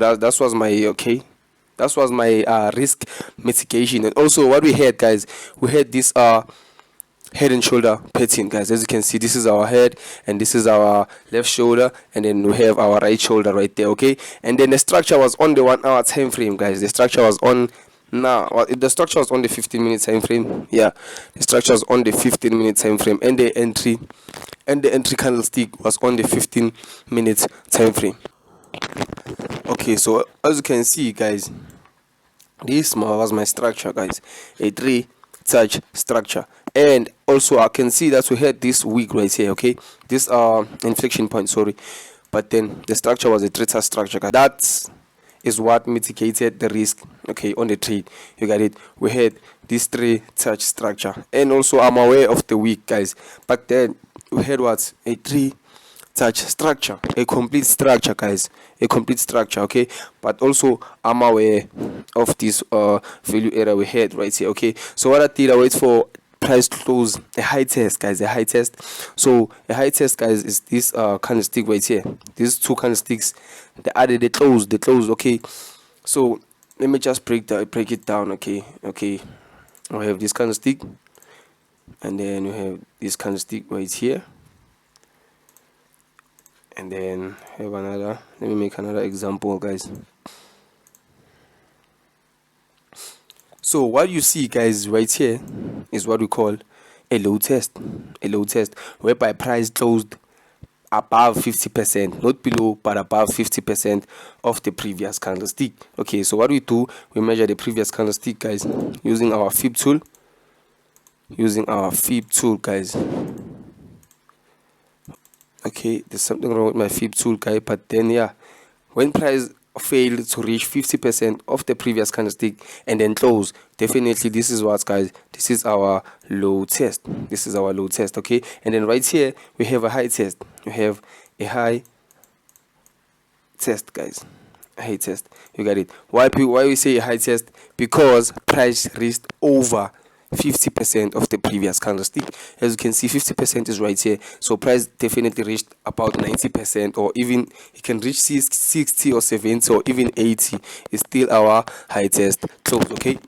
That was my okay. That was my risk mitigation. And also what we had, guys, we had this head and shoulder pattern, guys. As you can see, this is our head and this is our left shoulder, and then we have our right shoulder right there. Okay, and then the structure was on the 1 hour time frame, guys. The structure was on the structure was on the 15-minute time frame. Yeah, the structure was on the 15-minute time frame, and the entry candlestick was on the 15-minute time frame. Okay, so as you can see, guys, this was my structure, guys, a 3-touch structure. And also I can see that we had this week right here, okay, this inflection point, sorry, but then the structure was a 3-touch structure, guys. That is what mitigated the risk, okay, on the trade. You got it. We had this 3-touch structure, and also I'm aware of the week, guys, but then we had what, a 3-touch structure, a complete structure, guys, a complete structure, okay. But also I'm aware of this value area we had right here, okay. So what I did, I wait for price close, a high test, guys, a high test. So a high test, guys, is this candlestick right here. These two candlesticks, they close, okay. So let me just break it down, okay. I have this candlestick, and then we have this candlestick right here, and then have another. Let me make another example, guys. So what you see, guys, right here is what we call a low test, whereby price closed above 50%, not below but above 50% of the previous candlestick. Okay, so what we do, we measure the previous candlestick, guys, using our fib tool, guys. Okay, there's something wrong with my fib tool, guys, but then yeah, when price failed to reach 50% of the previous candlestick and then close, definitely this is what, guys, this is our low test. Okay. And then right here we have a high test. We have a high test, guys, a high test. You got it. Why we say a high test? Because price reached over 50% of the previous candlestick. As you can see, 50% is right here, so price definitely reached about 90%, or even it can reach 60 or 70 or even 80. It's still our high test close, okay.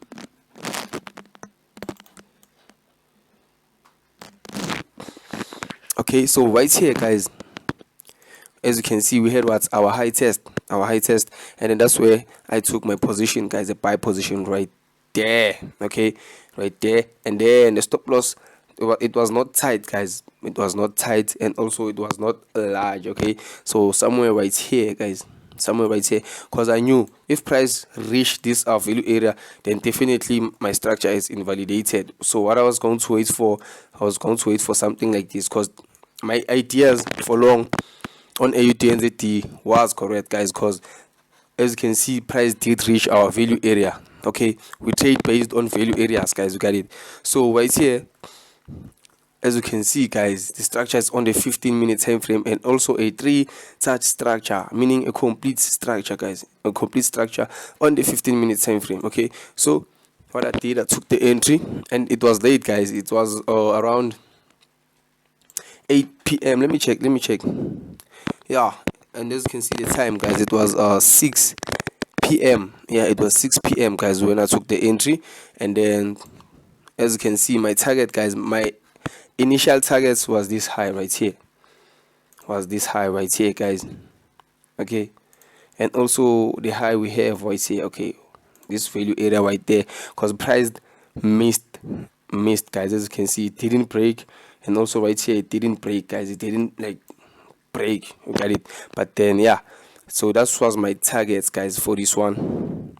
Okay, so right here, guys, as you can see, we had what's our high test, and then that's where I took my position, guys, a buy position right there, okay, right there. And then the stop loss, it was not tight, guys, it was not tight, and also it was not large, okay. So somewhere right here, guys, because I knew if price reached this value area, then definitely my structure is invalidated. So what I was going to wait for, something like this, because my ideas for long on AUDNZD was correct, guys, because as you can see, price did reach our value area. Okay, we trade based on value areas, guys, you got it. So right here, as you can see, guys, the structure is on the 15-minute time frame, and also a 3-touch structure, meaning a complete structure, guys, a complete structure on the 15-minute time frame. Okay, so what I did, I took the entry, and it was late, guys, it was around 8 p.m. Let me check. Yeah, and as you can see the time, guys, it was 6 p.m. Yeah, it was 6 p.m. guys, when I took the entry. And then as you can see, my target, guys, my initial targets was this high right here, guys. Okay, and also the high we have right here, okay, this value area right there, because price missed, guys. As you can see, it didn't break, and also right here it didn't break, guys, it didn't like break, you got it. But then yeah, so that was my targets, guys, for this one.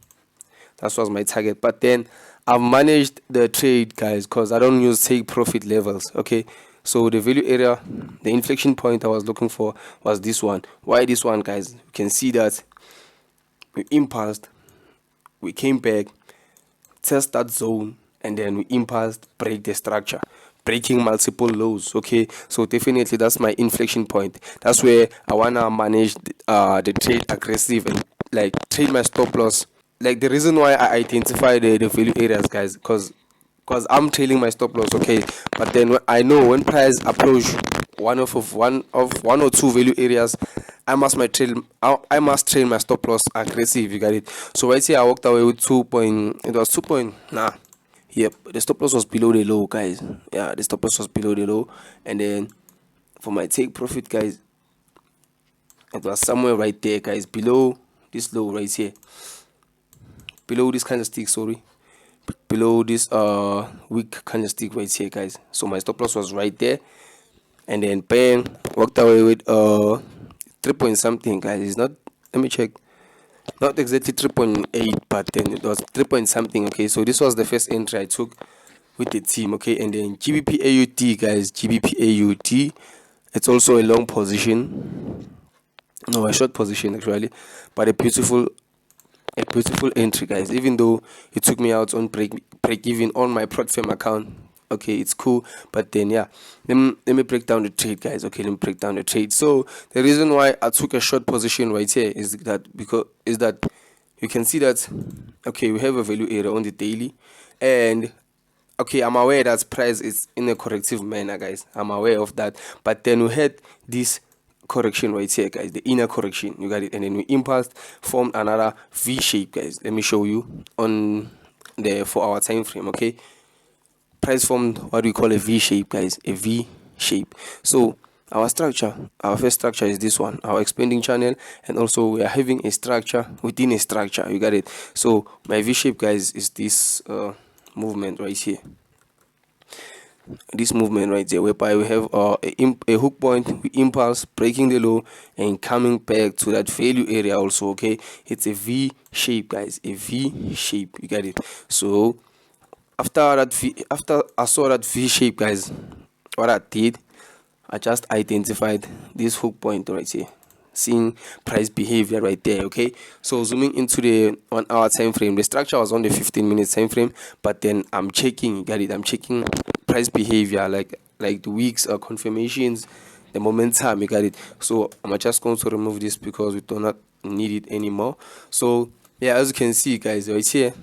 That was my target, but then I've managed the trade, guys, because I don't use take profit levels. Okay, so the value area, the inflection point I was looking for was this one. Why this one, guys? You can see that we impulsed, we came back, test that zone, and then we impulsed, break the structure, breaking multiple lows. Okay, so definitely that's my inflection point. That's where I wanna manage the trade aggressive and like trade my stop loss. Like the reason why I identify the value areas, guys, because I'm trailing my stop loss. Okay, but then I know when price approach one or two value areas, I must train my stop loss aggressive. You got it. So right here I walked away with 2 point. It was 2 point. Nah. Yep. The stop loss was below the low, guys. Yeah, the stop loss was below the low, and then for my take profit, guys, it was somewhere right there, guys, below this low right here, below this candlestick. Sorry, below this weak candlestick right here, guys. So my stop loss was right there, and then bang, walked away with 3 point something, guys. It's not, let me check, not exactly 3.8, but then it was 3 point something. Okay, so this was the first entry I took with the team. Okay, and then GBPAUD, guys, GBPAUD, it's also a long position, no, a short position actually, but a beautiful entry, guys. Even though it took me out on break even on my Protfirm account, okay, it's cool. But then yeah, let me break down the trade, guys. Okay, let me break down the trade. So the reason why I took a short position right here is that you can see that, okay, we have a value area on the daily, and okay, I'm aware that price is in a corrective manner, guys. I'm aware of that. But then we had this correction right here, guys, the inner correction. You got it. And then we impulsed, formed another V shape, guys. Let me show you on the 4-hour time frame. Okay, price formed what we call a V shape, guys, a V shape. So our first structure is this one, our expanding channel, and also we are having a structure within a structure. You got it. So my V shape, guys, is this movement right here, this movement right there, whereby we have a hook point, we impulse, breaking the low and coming back to that value area also. Okay, it's a V shape, guys, a V shape. You get it. So after I saw that V shape, guys, what I did, I just identified this hook point right here, seeing price behavior right there. Okay, so zooming into the 1 hour time frame, the structure was on the 15-minute time frame, but then I'm checking, you got it, I'm checking price behavior, like the weeks confirmations, the momentum. You got it. So I'm just going to remove this because we do not need it anymore. So yeah, as you can see, guys, right here,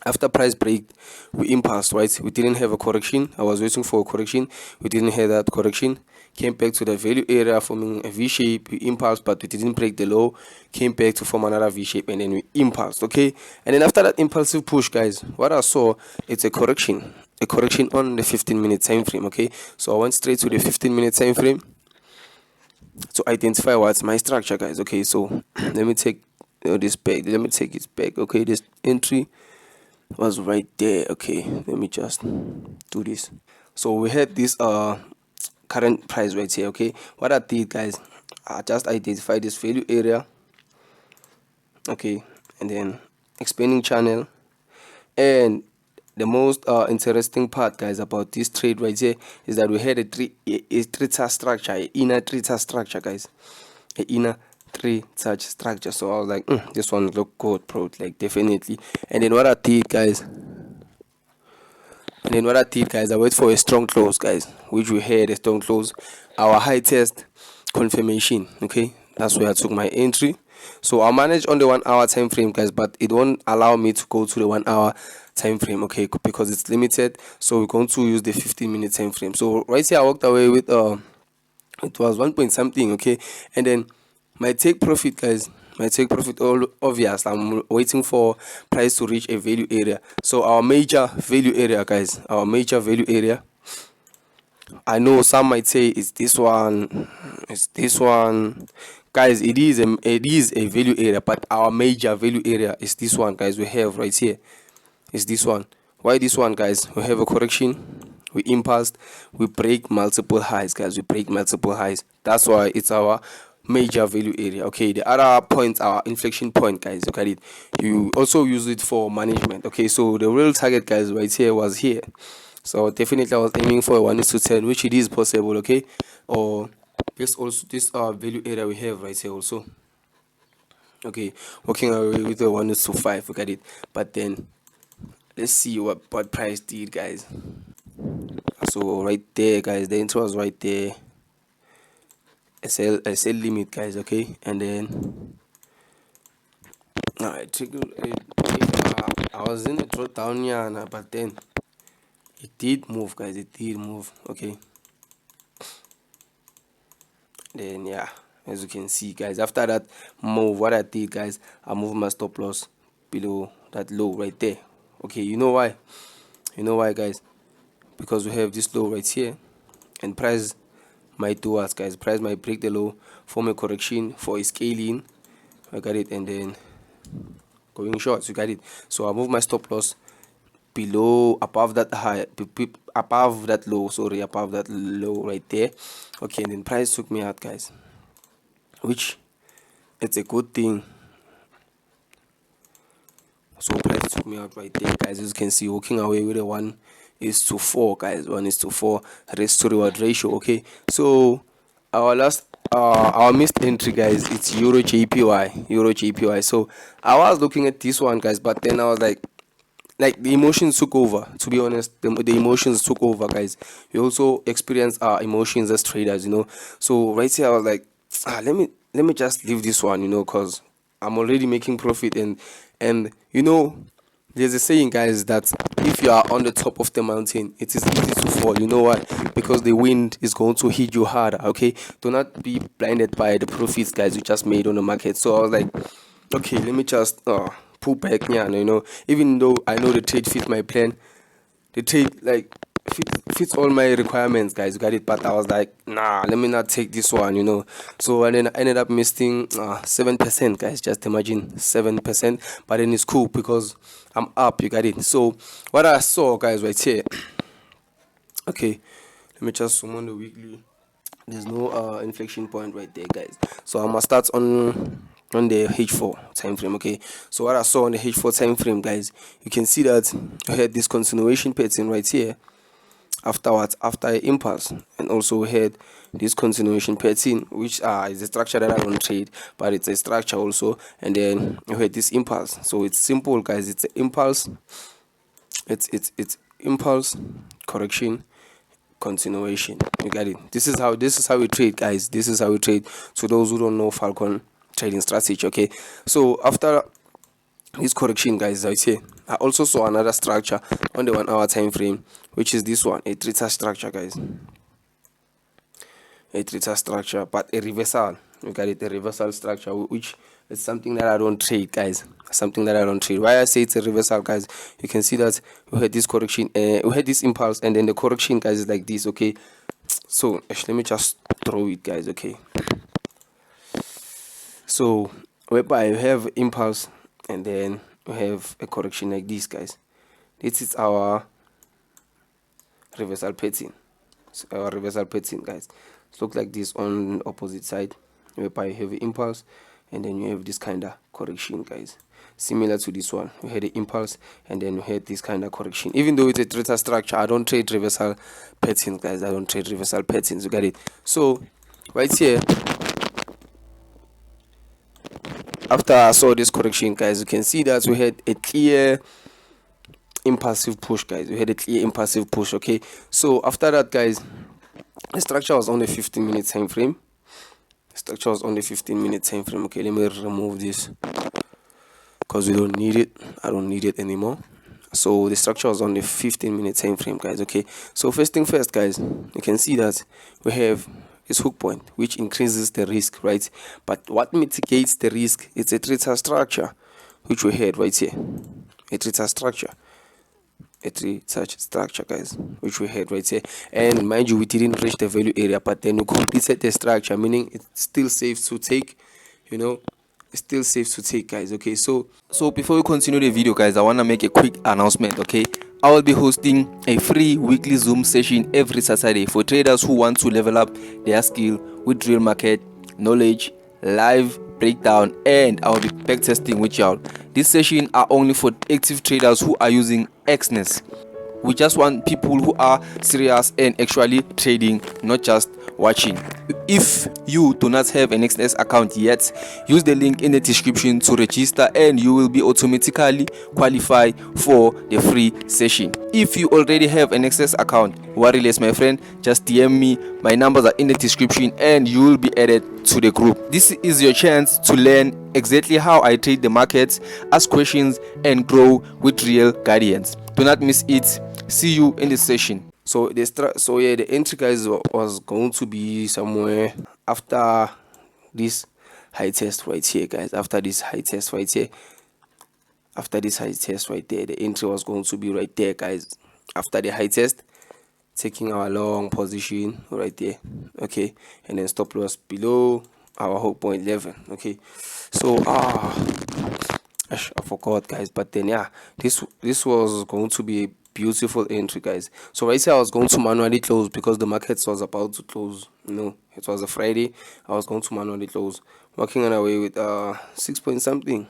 after price break, we impulsed, right? We didn't have a correction. I was waiting for a correction. We didn't have that correction. Came back to the value area, forming a V shape. We impulsed, but we didn't break the low. Came back to form another V shape, and then we impulsed. Okay, and then after that impulsive push, guys, what I saw, it's a correction on the 15-minute time frame. Okay, so I went straight to the 15-minute time frame to identify what's my structure, guys. Okay, so let me take this back. Let me take it back. Okay, this entry was right there. Okay, let me just do this. So we had this current price right here. Okay, what I did, guys, I just identified this value area, okay, and then expanding channel. And the most interesting part, guys, about this trade right here is that we had a three-tier structure, an inner three-tier structure, guys, an inner three-tier structure. So I was like, this one look good, bro, like definitely. And then what I did, guys, I wait for a strong close, guys, which we had a strong close, our high test confirmation. Okay, that's where I took my entry. So I'll manage on the 1 hour time frame, guys, but it won't allow me to go to the 1 hour time frame, okay, because it's limited. So we're going to use the 15-minute time frame. So right here I walked away with it was 1 point something. Okay, and then my take profit, guys, all obvious. I'm waiting for price to reach a value area. So our major value area, guys, I know some might say it's this one, guys. It is a value area, but our major value area is this one, guys. We have right here is this one. Why this one, guys? We have a correction, we impulsed, we break multiple highs, guys. That's why it's our major value area. Okay, the other points are inflection point, guys. Look at it. You also use it for management. Okay, so the real target, guys, right here was here. So definitely I was aiming for a 1:10, which it is possible. Okay, or this value area we have right here also. Okay, working away with a 1:5. Look at it. But then let's see what price did, guys. So right there, guys, the intro was right there. A sell limit, guys. Okay, and then I was in a drawdown here, but then it did move, guys. Okay, Then yeah, as you can see guys, after that move, what I did guys, I moved my stop loss below that low right there. Okay, you know why? You know why guys? Because we have this low right here, and price might do us guys, price might break the low, form a correction for a scaling. I got it, and then going short, you got it. So I move my stop loss below, above that high, above that low, sorry, above that low right there. Okay, and then price took me out guys, which it's a good thing. So price took me out right there guys, as you can see, walking away with a 1:4 guys, 1:4 risk to reward ratio. Okay, so our last our missed entry guys, it's euro JPY. So I was looking at this one guys, but then I was like the emotions took over, to be honest. The emotions took over guys. We also experience our emotions as traders, you know. So right here I was like, let me just leave this one, you know, because I'm already making profit. And you know, there's a saying guys, that if you are on the top of the mountain, it is easy to fall. You know why? Because the wind is going to hit you harder. Okay, do not be blinded by the profits guys you just made on the market. So I was like, okay, let me just pull back, yeah, you know. Even though I know the trade fits my plan, the trade like fits all my requirements guys, you got it, but I was like, nah, let me not take this one, you know. So and then I ended up missing 7% guys, just imagine, 7%. But then it's cool because I'm up, you got it. So what I saw guys right here, okay, let me just zoom on the weekly. There's no inflection point right there guys, so I'm gonna start on the H4 time frame. Okay, so what I saw on the H4 time frame guys, you can see that I had this continuation pattern right here afterwards, after an impulse, and also we had this continuation pattern, which is a structure that I don't trade, but it's a structure also. And then we had this impulse. So it's simple guys, it's an impulse, it's impulse, correction, continuation. You got it. This is how we trade guys, this is how we trade. So those who don't know Falcon trading strategy, okay, so after this correction guys, I say I also saw another structure on the 1 hour time frame, which is this one, a three-tier structure guys, a three-tier structure, but a reversal. You got it, a reversal structure, which is something that I don't trade guys, something that I don't trade. Why I say it's a reversal guys, you can see that we had this correction, we had this impulse, and then the correction guys is like this. Okay, so actually let me just throw it guys. Okay, so whereby you have impulse and then we have a correction like this guys. This is our reversal pattern. So our reversal pattern guys, it looks like this on the opposite side, whereby you have an impulse and then you have this kind of correction guys, similar to this one. We had the impulse and then we had this kind of correction. Even though it's a theta structure, I don't trade reversal patterns guys, I don't trade reversal patterns, you got it. So right here, after I saw this correction guys, you can see that we had a clear impulsive push guys, we had a clear impulsive push. Okay, so after that guys, the structure was on the 15-minute time frame. Structure was on the 15-minute time frame. Okay, let me remove this because we don't need it, I don't need it anymore. So the structure was on the 15-minute time frame guys. Okay, so first thing first guys, you can see that we have this hook point which increases the risk, right? But what mitigates the risk, it's a theta structure which we had right here, a theta structure, a theta structure guys, which we had right here. And mind you, we didn't reach the value area, but then we completed the structure, meaning it's still safe to take, you know, it's still safe to take guys. Okay, so before we continue the video guys, I want to make a quick announcement. Okay, I will be hosting a free weekly Zoom session every Saturday for traders who want to level up their skill with real market knowledge, live breakdown, and I will be back testing with y'all. This session are only for active traders who are using EXNESS. We just want people who are serious and actually trading, not just watching. If you do not have an EXNESS account yet, use the link in the description to register and you will be automatically qualified for the free session. If you already have an EXNESS account, worry less my friend, just DM me, my numbers are in the description and you will be added to the group. This is your chance to learn exactly how I trade the markets, ask questions and grow with real guidance. Do not miss it. See you in the session. So the entry, guys, was going to be somewhere after this high test right here, guys. After this high test right here, the entry was going to be right there, guys. After the high test, taking our long position right there, okay, and then stop loss below our hook point 11. Okay, so I forgot, guys, but then yeah, this was going to be a beautiful entry, guys. So right here I was going to manually close because the market was about to close. It was a Friday. I was going to manually close, working on away with 6 point something.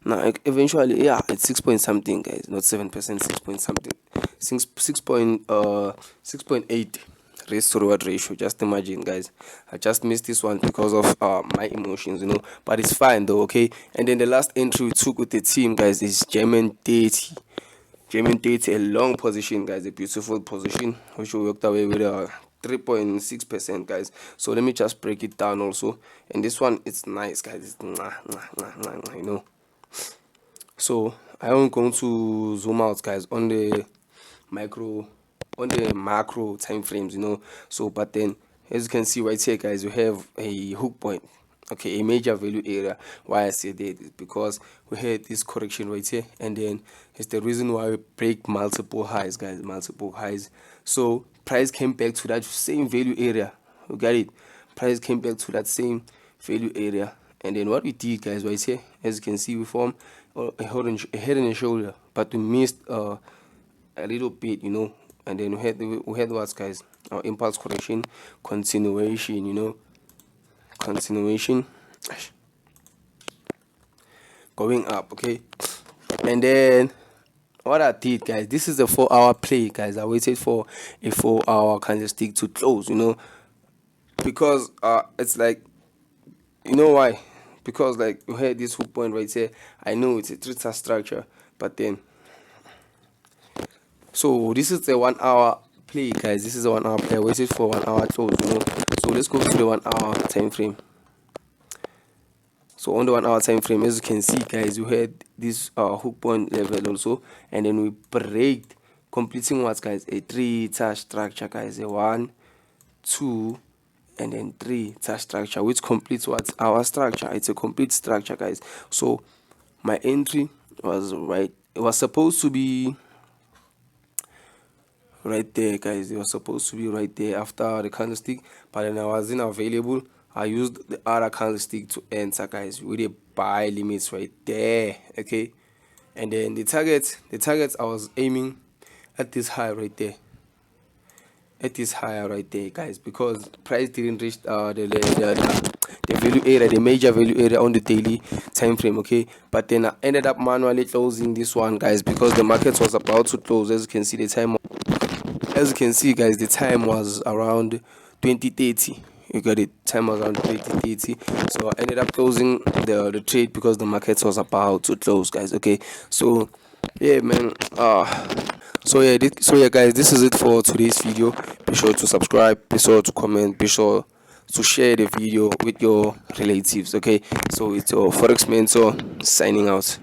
Now eventually, yeah, it's 6 point something, guys, not 7%, 6 point something, 6.8 risk to reward ratio. Just imagine, guys, I just missed this one because of my emotions, but it's fine though. Okay, and then the last entry we took with the team, guys, is German 30, a long position, guys, a beautiful position which we worked away with 3.6%, guys. So let me just break it down also, and this one, it's nice, guys. It's so I am going to zoom out, guys, on the macro time frames, so but then as you can see right here, guys, you have a hook point, okay, a major value area. Why I say that is because we had this correction right here, and then it's the reason why we break multiple highs, guys, so price came back to that same value area. You got it? Price came back to that same value area, and then what we did, guys, right here, as you can see, we formed a head and shoulder, but we missed a little bit, and then we had what, guys? Our impulse correction, continuation, going up, okay. And then what I did, guys, this is a 4-hour play, guys. I waited for a 4-hour candlestick to close, because it's like, why? Because like you had this hook point right here. I know it's a three-star structure, but then so this is a 1 hour play, guys. This is a 1 hour play. I waited for 1 hour close, So let's go to the 1 hour time frame. So on the 1 hour time frame, as you can see, guys, you had this hook point level also, and then we break, completing what, guys? A 3-star structure, guys. A 1, 2, and then 3-star structure, which completes what? Our structure. It's a complete structure, guys. So my entry was right. It was supposed to be right there, guys. It was supposed to be right there after the candlestick, but then I wasn't available. I used the other candlestick to enter, guys, with a buy limits right there, okay. And then the targets I was aiming at this high right there, guys, because price didn't reach the value area, the major value area on the daily time frame, okay. But then I ended up manually closing this one, guys, because the market was about to close. As you can see, guys, the time was around 20:30. You got it, time was around 20:30. So I ended up closing the trade because the market was about to close, guys, okay. So yeah, man, so yeah, guys, this is it for today's video. Be sure to subscribe, be sure to comment, be sure to share the video with your relatives, okay. So it's your Forex Mentor signing out.